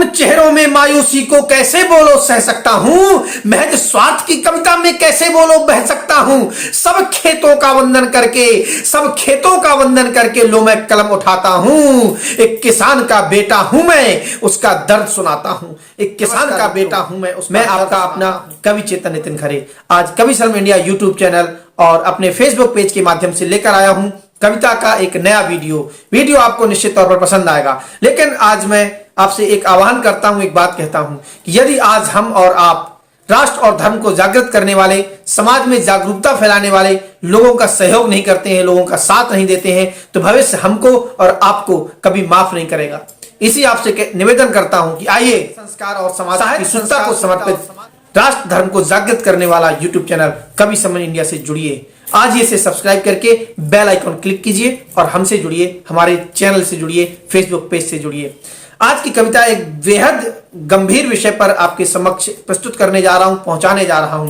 उन चेहरों में मायूसी को कैसे बोलो सह सकता हूं, महज स्वार्थ की कविता में कैसे बोलो बह सकता हूं। सब खेतों का वंदन करके, सब खेतों का वंदन करके लो मैं कलम उठाता हूं। एक किसान का बेटा हूं मैं, उसका दर्द सुनाता हूं। एक किसान का बेटा हूं मैं आपका अपना कवि चेतन नितिन खरे आज कवि शर्मा इंडिया यूट्यूब चैनल और अपने फेसबुक पेज के माध्यम से लेकर आया हूं कविता का एक नया वीडियो आपको निश्चित तौर पर पसंद आएगा। लेकिन आज मैं आपसे एक आह्वान करता हूं, एक बात कहता हूं कि यदि आज हम और आप राष्ट्र और धर्म को जागृत करने वाले, समाज में जागरूकता फैलाने वाले लोगों का सहयोग नहीं करते हैं, लोगों का साथ नहीं देते हैं, तो भविष्य हमको और आपको कभी माफ नहीं करेगा। इसी आपसे निवेदन करता हूं कि आइए संस्कार और समाज की शुद्धता को समर्पित राष्ट्र धर्म को जागृत करने वाला यूट्यूब चैनल कवि शर्मा इंडिया से जुड़िए। आज इसे सब्सक्राइब करके बेल आइकन क्लिक कीजिए और हमसे जुड़िए, हमारे चैनल से जुड़िए, फेसबुक पेज से जुड़िए। आज की कविता एक बेहद गंभीर विषय पर आपके समक्ष प्रस्तुत करने जा रहा हूं, पहुंचाने जा रहा हूं।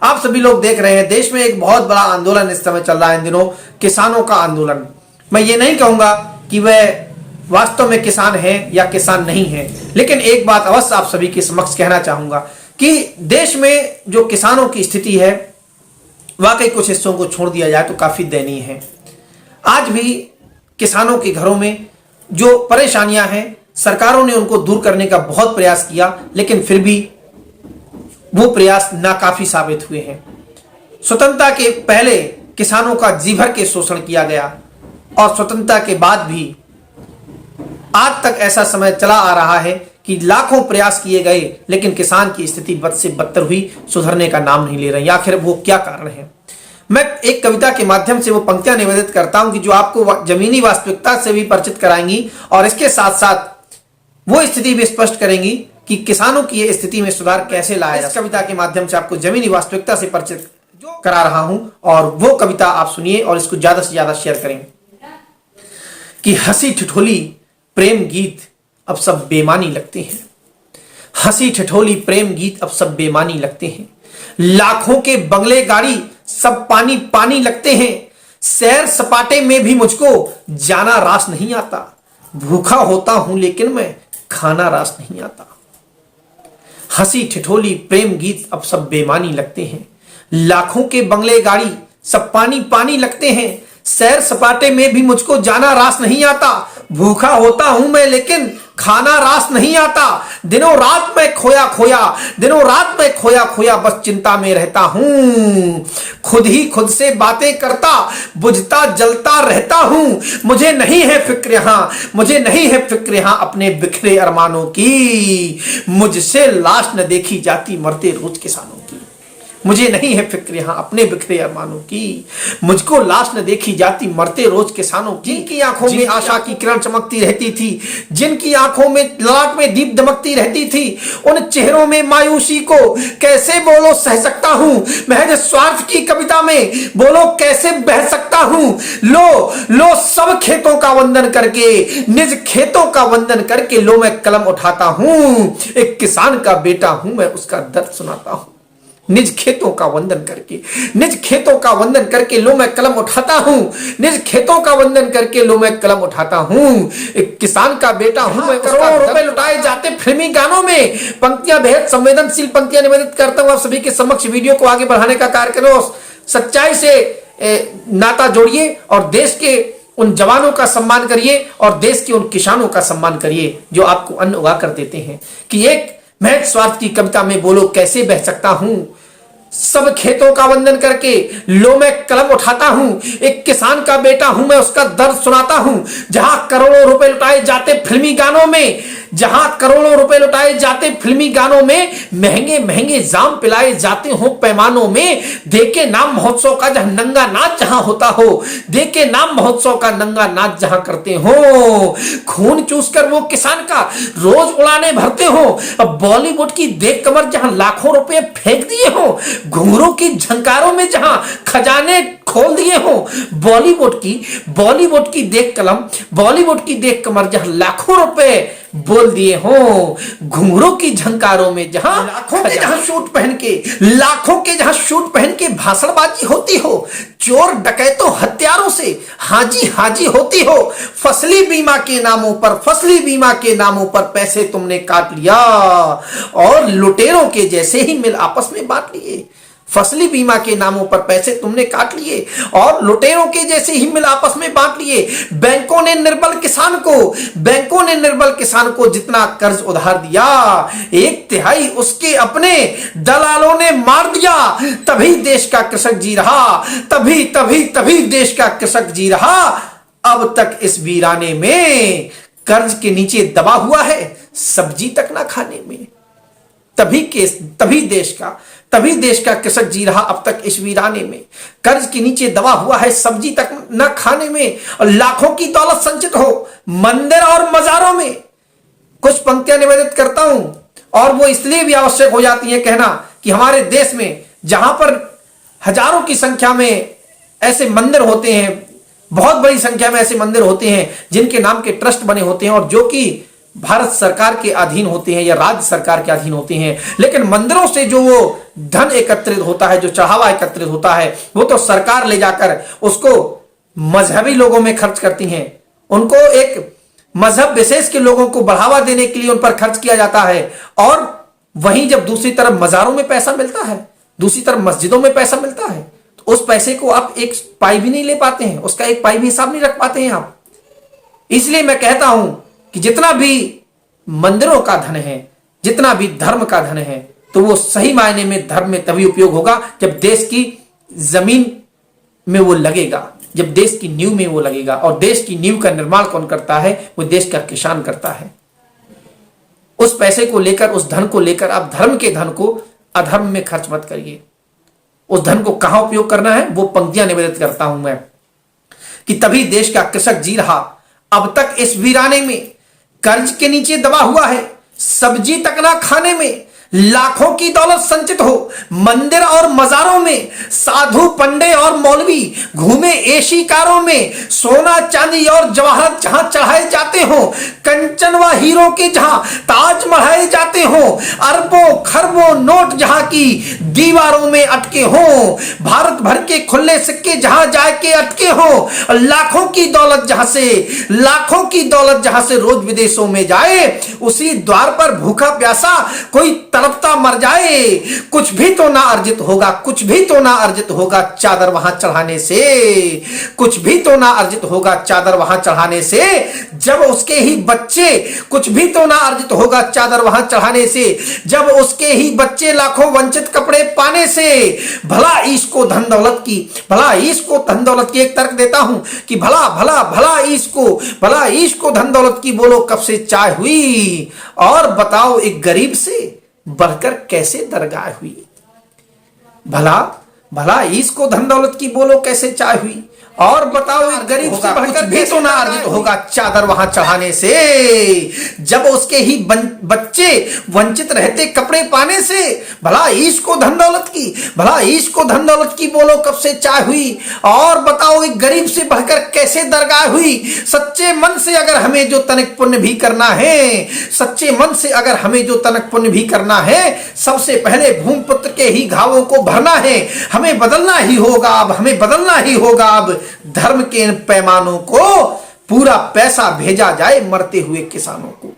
आप सभी लोग देख रहे हैं देश में एक बहुत बड़ा आंदोलन इस समय चल रहा है इन दिनों, किसानों का आंदोलन। मैं ये नहीं कहूंगा कि वह वास्तव में किसान है या किसान नहीं है, लेकिन एक बात अवश्य आप सभी के समक्ष कहना चाहूंगा कि देश में जो किसानों की स्थिति है वाकई कुछ हिस्सों को छोड़ दिया जाए तो काफी दयनीय है। आज भी किसानों के घरों में जो परेशानियां हैं, सरकारों ने उनको दूर करने का बहुत प्रयास किया, लेकिन फिर भी वो प्रयास नाकाफी साबित हुए हैं। स्वतंत्रता के पहले किसानों का जी भर के शोषण किया गया और स्वतंत्रता के बाद भी आज तक ऐसा समय चला आ रहा है कि लाखों प्रयास किए गए, लेकिन किसान की स्थिति बद से बदतर हुई, सुधरने का नाम नहीं ले रही। आखिर वो क्या कारण है? मैं एक कविता के माध्यम से वो पंक्तियां निवेदित करता हूं कि जो आपको जमीनी वास्तविकता से भी परिचित कराएंगी और इसके साथ साथ वो स्थिति भी स्पष्ट करेंगी कि किसानों की ये स्थिति में सुधार कैसे लाया जाए। इस कविता के माध्यम से आपको जमीनी वास्तविकता से परिचित करा रहा हूं और वो कविता आप सुनिए और इसको ज्यादा से ज्यादा शेयर करें। कि हंसी ठिठोली प्रेम गीत अब सब बेमानी लगते हैं, हंसी ठिठोली प्रेम गीत अब सब बेमानी लगते हैं। लाखों के बंगले गाड़ी सब पानी पानी लगते हैं, सैर सपाटे में भी मुझको जाना रास नहीं आता। भूखा होता हूं लेकिन मैं खाना रास नहीं आता। हंसी ठिठोली प्रेम गीत अब सब बेमानी लगते हैं, लाखों के बंगले गाड़ी सब पानी पानी लगते हैं, सैर सपाटे में भी मुझको जाना रास नहीं आता। भूखा होता हूं मैं लेकिन खाना रास नहीं आता। दिनों रात मैं खोया खोया, दिनों रात मैं खोया खोया बस चिंता में रहता हूं। खुद ही खुद से बातें करता, बुझता जलता रहता हूं। मुझे नहीं है फिक्र यहां, मुझे नहीं है फिक्र यहां अपने बिखरे अरमानों की। मुझसे लाश न देखी जाती मरते रोज किसानों की। मुझे नहीं है फिक्र यहां अपने बिखरे अरमानों की। मुझको लाश न देखी जाती मरते रोज किसानों की। जिनकी आंखों में आशा की किरण चमकती रहती थी, जिनकी आंखों में ललाट में दीप दमकती रहती थी, उन चेहरों में मायूसी को कैसे बोलो सह सकता हूं। महज स्वार्थ की कविता में बोलो कैसे बह सकता हूं। लो सब खेतों का वंदन करके, निज खेतों का वंदन करके लो मैं कलम उठाता हूं। एक किसान का बेटा हूं मैं, उसका दर्द सुनाता हूं। निज खेतों का वंदन करके, निज खेतों का वंदन करके लो मैं कलम उठाता हूं। निज खेतों का वंदन करके लो मैं कलम उठाता हूं। एक किसान का बेटा हूं मैं, करोड़ों रुपए लुटाए जाते फिल्मी गानों में। पंक्तियां बेहद संवेदनशील पंक्तियां निवेदित करता हूं आप सभी के समक्ष। वीडियो को आगे बढ़ाने का कार्य करो, सच्चाई से नाता जोड़िए और देश के उन जवानों का सम्मान करिए और देश के उन किसानों का सम्मान करिए जो आपको अन्न उगा कर देते हैं। कि एक महज स्वार्थ की कविता में बोलो कैसे बह सकता हूं। सब खेतों का वंदन करके लो मैं कलम उठाता हूं। एक किसान का बेटा हूं मैं, उसका दर्द सुनाता हूं। जहां करोड़ों रुपए लुटाए जाते फिल्मी गानों में, जहां करोड़ों रुपए लुटाए जाते फिल्मी गानों में, महंगे महंगे जाम पिलाए जाते हो पैमानों में। देके नाम महोत्सव का जहां नंगा नाच जहां होता हो, देके नाम महोत्सव का नंगा नाच जहां करते हो। खून चूस कर वो किसान का रोज उड़ाने भरते हो। अब बॉलीवुड की देख कमर जहां लाखों रुपए फेंक दिए हो, घुंघरू की झंकारों में जहां खजाने खोल दिए हो। बॉलीवुड की देख कलम, बॉलीवुड की देख कमर जहां लाखों रुपए डोल दिए हों घुंघरू की झंकारों में, जहां लाखों के जहां सूट पहन के, लाखों के जहां सूट पहन के भाषणबाजी होती हो, चोर डकैतों हत्यारों से हाजी हाजी होती हो, फसली बीमा के नामों पर, फसली बीमा के नामों पर पैसे तुमने काट लिया और लुटेरों के जैसे ही मिल आपस में बांट लिए। फसली बीमा के नामों पर पैसे तुमने काट लिए और लुटेरों के जैसे ही मिल आपस में बांट लिए। बैंकों ने निर्बल किसान को, बैंकों ने निर्बल किसान को जितना कर्ज उधार दिया, 1/3 उसके अपने दलालों ने मार दिया। तभी देश का कृषक जी रहा, तभी तभी तभी देश का कृषक जी रहा। अब तक इस वीराने में कर्ज के नीचे दबा हुआ है, सब्जी तक ना खाने में। तभी देश का कृषक जी रहा अब तक इस वीराने में, कर्ज के नीचे दबा हुआ है, सब्जी तक न खाने में, और लाखों की दौलत संचित हो मंदिर और मजारों में। कुछ पंक्तियां निवेदित करता हूं और वो इसलिए भी आवश्यक हो जाती है कहना कि हमारे देश में जहां पर हजारों की संख्या में ऐसे मंदिर होते हैं, बहुत बड़ी संख्या में ऐसे मंदिर होते हैं जिनके नाम के ट्रस्ट बने होते हैं और जो कि भारत सरकार के अधीन होते हैं या राज्य सरकार के अधीन होते हैं, लेकिन मंदिरों से जो वो धन एकत्रित होता है, जो चढ़ावा एकत्रित होता है, वो तो सरकार ले जाकर उसको मजहबी लोगों में खर्च करती हैं। उनको एक मजहब विशेष के लोगों को बढ़ावा देने के लिए उन पर खर्च किया जाता है। और वहीं जब दूसरी तरफ मजारों में पैसा मिलता है, दूसरी तरफ मस्जिदों में पैसा मिलता है, तो उस पैसे को आप एक पाई भी नहीं ले पाते हैं, उसका एक पाई भी हिसाब नहीं रख पाते हैं आप। इसलिए मैं कहता हूं कि जितना भी मंदिरों का धन है, जितना भी धर्म का धन है, तो वो सही मायने में धर्म में तभी उपयोग होगा जब देश की जमीन में वो लगेगा, जब देश की नींव में वो लगेगा। और देश की नींव का निर्माण कौन करता है? वो देश का किसान करता है। उस पैसे को लेकर, उस धन को लेकर आप धर्म के धन को अधर्म में खर्च मत करिए। उस धन को कहां उपयोग करना है वो पंक्तियां निवेदित करता हूं मैं कि तभी देश का कृषक जी रहा अब तक इस वीराने में, कर्ज के नीचे दबा हुआ है, सब्जी तक ना खाने में, लाखों की दौलत संचित हो मंदिर और मजारों में, साधु पंडे और मौलवी घूमे एसी कारों में, सोना चांदी और जवाहरत जहां चढ़ाए जाते हो, कंचन व हीरो के जहां ताज मढ़ाए जाते हो, अरबों खरबों नोट जहां की दीवारों में अटके हो, भारत भर के खुले सिक्के जहां जाके अटके हो, लाखों की दौलत जहां से रोज विदेशों में जाए, उसी द्वार पर भूखा प्यासा कोई तड़पता मर जाए। कुछ भी तो ना अर्जित होगा, कुछ भी तो ना अर्जित होगा चादर वहां चढ़ाने से, कुछ भी तो ना अर्जित होगा चादर वहां चढ़ाने से। जब उसके ही बच्चे, कुछ भी तो ना अर्जित होगा चादर वहां चढ़ाने से, जब उसके ही बच्चे लाखों वंचित कपड़े पाने से। भला इसको धन दौलत की, भला इसको धन दौलत की एक तर्क देता हूं कि भला भला भला इसको धन दौलत की बोलो कब से चाय हुई, और बताओ एक गरीब से बढ़कर कैसे दरगाह हुई। भला भला इसको धन दौलत की बोलो कैसे चाय हुई, और बताओ एक गरीब से बढ़कर भी तो ना अर्जित होगा चादर वहां चढ़ाने से। जब उसके ही बच्चे वंचित रहते कपड़े पाने से। भला इसको धन दौलत की, भला इसको धन दौलत की बोलो कब से चाय हुई, और बताओ एक गरीब से बढ़कर कैसे दरगाह हुई। सच्चे मन से अगर हमें जो तनिक पुण्य भी करना है, सच्चे मन से अगर हमें जो तनिक पुण्य भी करना है, सबसे पहले भूमिपुत्र के ही घावों को भरना है। हमें बदलना ही होगा अब, हमें बदलना ही होगा अब। धर्म के इन पैमानों को पूरा पैसा भेजा जाए मरते हुए किसानों को।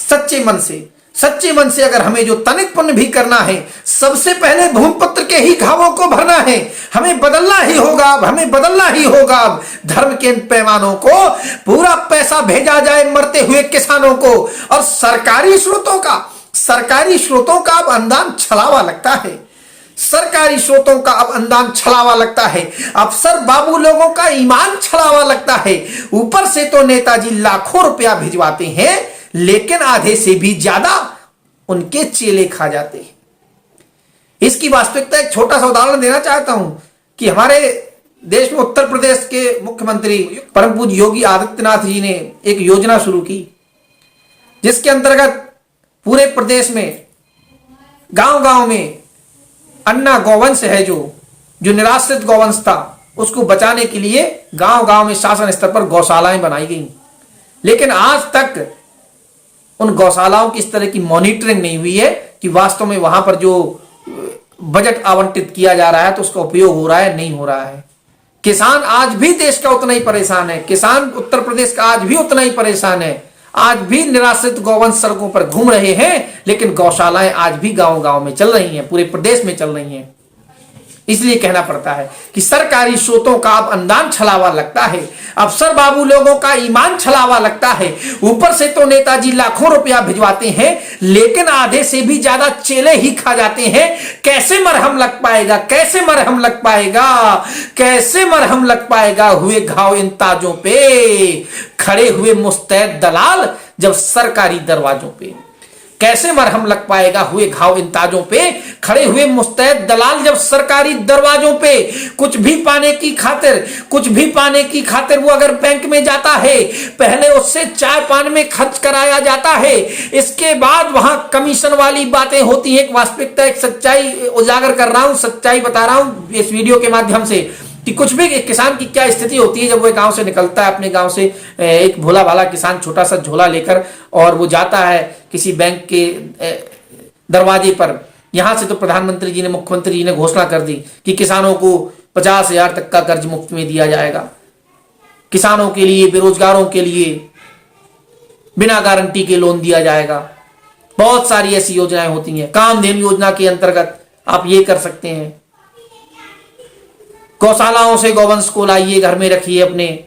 सच्चे मन से अगर हमें जो तनिक पुण्य भी करना है, सबसे पहले भूमिपुत्र के ही घावों को भरना है। हमें बदलना ही होगा अब, हमें बदलना ही होगा अब। धर्म के इन पैमानों को पूरा पैसा भेजा जाए मरते हुए किसानों को। और सरकारी स्रोतों का अब अनुदान छलावा लगता है, सरकारी स्रोतों का अब अनुदान छलावा लगता है। अफसर बाबू लोगों का ईमान छलावा लगता है। ऊपर से तो नेताजी लाखों रुपया भिजवाते हैं, लेकिन आधे से भी ज्यादा उनके चेले खा जाते हैं। इसकी वास्तविकता एक छोटा सा उदाहरण देना चाहता हूं कि हमारे देश में उत्तर प्रदेश के मुख्यमंत्री परम पूज्य योगी आदित्यनाथ जी ने एक योजना शुरू की, जिसके अंतर्गत पूरे प्रदेश में गांव-गांव में अन्ना गौवंश है, जो निराश्रित गौवंश था, उसको बचाने के लिए गांव-गांव में शासन स्तर पर गौशालाएं बनाई गई। लेकिन आज तक उन गौशालाओं की इस तरह की मॉनिटरिंग नहीं हुई है कि वास्तव में वहां पर जो बजट आवंटित किया जा रहा है तो उसका उपयोग हो रहा है, नहीं हो रहा है। किसान आज भी देश का उतना ही परेशान है, किसान उत्तर प्रदेश का आज भी उतना ही परेशान है। आज भी निराश्रित गौवंश सड़कों पर घूम रहे हैं, लेकिन गौशालाएं आज भी गांव गांव में चल रही हैं, पूरे प्रदेश में चल रही हैं। इसलिए कहना पड़ता है कि सरकारी स्रोतों का अब अनुदान छलावा लगता है, अफसर बाबू लोगों का ईमान छलावा लगता है। ऊपर से तो नेताजी लाखों रुपया भिजवाते हैं, लेकिन आधे से भी ज्यादा चेले ही खा जाते हैं। कैसे मरहम लग पाएगा, कैसे मरहम लग पाएगा, कैसे मरहम लग पाएगा हुए घाव इन ताजों पे, खड़े हुए मुस्तैद दलाल जब सरकारी दरवाजों पे। कैसे मरहम लग पाएगा हुए घाव इन ताजों पे, खड़े हुए मुस्तैद दलाल जब सरकारी दरवाजों पे। कुछ भी पाने की खातिर, कुछ भी पाने की खातिर वो अगर बैंक में जाता है, पहले उससे चाय पान में खर्च कराया जाता है, इसके बाद वहां कमीशन वाली बातें होती हैं। एक वास्तविकता, एक सच्चाई उजागर कर रहा हूं, सच्चाई बता रहा हूं इस वीडियो के माध्यम से कि कुछ भी किसान की क्या स्थिति होती है जब वो गांव से निकलता है, अपने गांव से एक भोला भाला किसान छोटा सा झोला लेकर, और वो जाता है किसी बैंक के दरवाजे पर। यहां से तो प्रधानमंत्री जी ने, मुख्यमंत्री जी ने घोषणा कर दी कि किसानों को 50,000 तक का कर्ज मुफ्त में दिया जाएगा, किसानों के लिए, बेरोजगारों के लिए बिना गारंटी के लोन दिया जाएगा। बहुत सारी ऐसी योजनाएं होती हैं। कामधेनु योजना के अंतर्गत आप ये कर सकते हैं, गौशालाओं से गौवंश को लाइए, घर में रखिए अपने,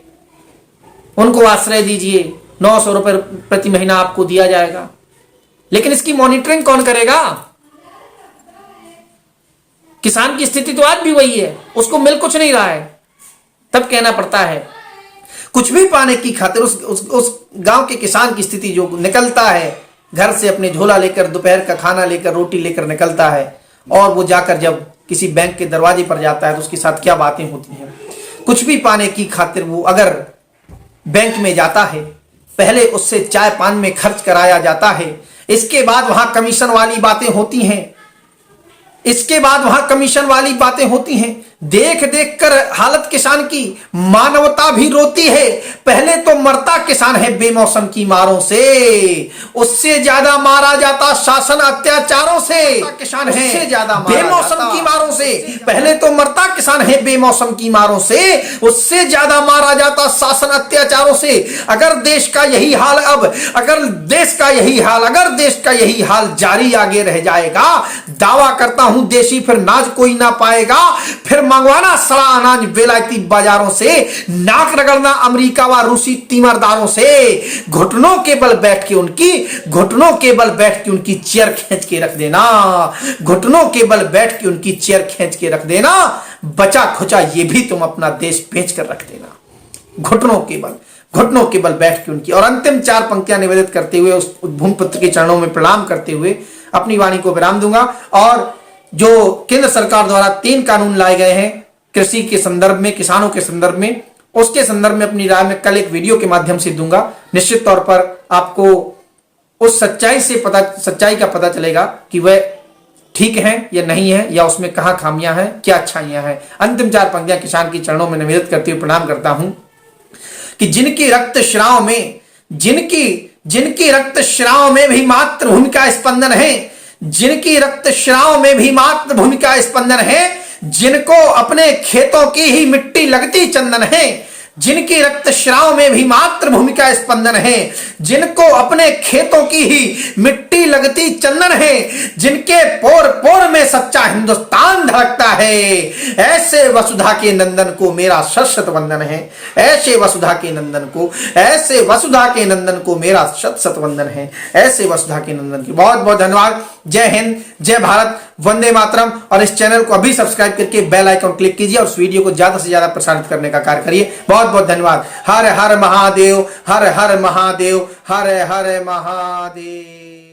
उनको आश्रय दीजिए, 900 रुपए प्रति महीना आपको दिया जाएगा। लेकिन इसकी मॉनिटरिंग कौन करेगा? किसान की स्थिति तो आज भी वही है, उसको मिल कुछ नहीं रहा है। तब कहना पड़ता है कुछ भी पाने की खातिर उस गांव के किसान की स्थिति, जो निकलता है घर से अपने झोला लेकर, दोपहर का खाना लेकर, रोटी लेकर निकलता है, और वो जाकर जब किसी बैंक के दरवाजे पर जाता है तो उसके साथ क्या बातें होती हैं। कुछ भी पाने की खातिर वो अगर बैंक में जाता है, पहले उससे चाय पान में खर्च कराया जाता है, इसके बाद वहां कमीशन वाली बातें होती हैं, इसके बाद वहां कमीशन वाली बातें होती हैं। देख देख कर हालत किसान की, मानवता भी रोती है। पहले तो मरता किसान है बेमौसम की मारों से, उससे ज्यादा मारा जाता शासन अत्याचारों से। किसान है उससे ज्यादा बेमौसम की मारों से, पहले तो मरता किसान है बेमौसम की मारों से, उससे ज्यादा मारा जाता शासन अत्याचारों से। अगर देश का यही हाल अगर देश का यही हाल जारी आगे रह जाएगा, दावा करता हूं देशी फिर नाज कोई ना पाएगा। फिर मंगवाना सड़ा अनाज बेलायती बाजारों से, नाक रगड़ना अमेरिका व रूसी तीमरदारों से, घुटनों के बल बैठ के उनकी चेयर खींच के रख देना, घुटनों के बल बैठ के उनकी चेयर खींच के रख देना। बचा खुचा ये भी तुम अपना देश बेच कर रख देना, घुटनों के बल बैठ के उनकी। और अंतिम 4 पंक्तियां निवेदित करते हुए, उस भूमिपुत्र के चरणों में प्रणाम करते हुए अपनी वाणी को विराम दूंगा। और जो केंद्र सरकार द्वारा 3 कानून लाए गए हैं कृषि के संदर्भ में, किसानों के संदर्भ में, उसके संदर्भ में अपनी राय में कल एक वीडियो के माध्यम से दूंगा। निश्चित तौर पर आपको उस सच्चाई का पता चलेगा कि वह ठीक है या नहीं है, या उसमें कहां खामियां हैं, क्या अच्छाइयां हैं। अंतिम 4 पंक्तियां किसान के चरणों में निवेदित करते हुए प्रणाम करता हूं कि जिनकी रक्त श्राव में भी मातृभूमि का स्पंदन है, जिनकी रक्त श्राव में भी मातृभूमि का स्पंदन है, जिनको अपने खेतों की ही मिट्टी लगती चंदन है, जिनकी रक्त श्राव में भी मातृभूमि का स्पंदन है, जिनको अपने खेतों की ही मिट्टी लगती चंदन है, जिनके पोर पोर में सच्चा हिंदुस्तान धड़कता है, ऐसे वसुधा के नंदन को मेरा शत वंदन है। ऐसे वसुधा के नंदन को मेरा शत वंदन है। ऐसे वसुधा के नंदन की बहुत बहुत धन्यवाद। जय हिंद, जय भारत, वंदे मातरम। और इस चैनल को अभी सब्सक्राइब करके बेल आइकन क्लिक कीजिए और इस वीडियो को ज्यादा से ज्यादा प्रसारित करने का कार्य करिए। बहुत बहुत धन्यवाद। हर हर महादेव, हर हर महादेव, हर हर महादेव।